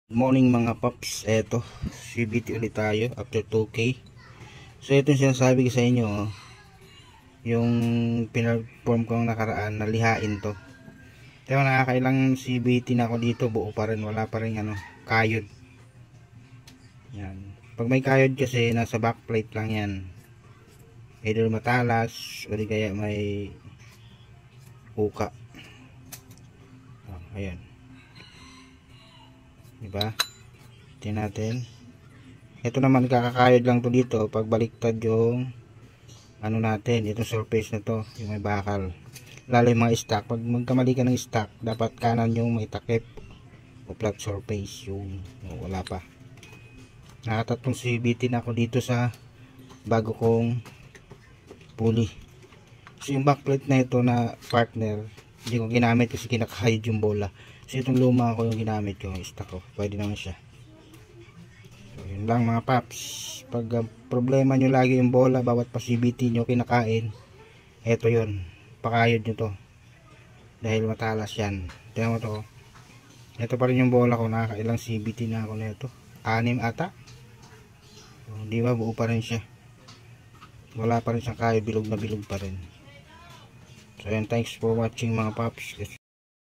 Morning mga paps, eto CBT ulit tayo after 2K. So ito yung sinasabi ko sa inyo, yung pinag-form ko nakaraan, nalihain to. Pero nakakailang CBT na ako dito, buo pa rin, wala pa rin kayod. Yan. Pag may kayod kasi nasa backplate lang yan, either matalas o di kaya may uka. Ayan, diba? Tingnan natin. Ito naman kakakayod lang to dito pag baliktad yung natin, itong surface na to, yung may bakal. Lalo yung mga stock, pag magkamali ka ng stock, dapat kanan yung may takip o flat surface, yung wala pa. Nakatatlong CBT na ako dito sa bago kong pulley. So yung backplate na ito na partner, hindi ko ginamit kasi kinakayod yung bola. So itong luma ko yung ginamit ko, yung stock ko, pwede naman siya. So yun lang mga paps. Pag problema nyo lagi yung bola, bawat pa CBT nyo kinakain, eto yun, pakayod nyo to dahil matalas yan. Tingnan mo to, eto pa rin yung bola ko, nakakailang CBT na ako na ito, 6 ata. So, di ba buo pa rin siya, wala pa rin siyang kayod, bilog na bilog pa rin. So yun, thanks for watching mga paps.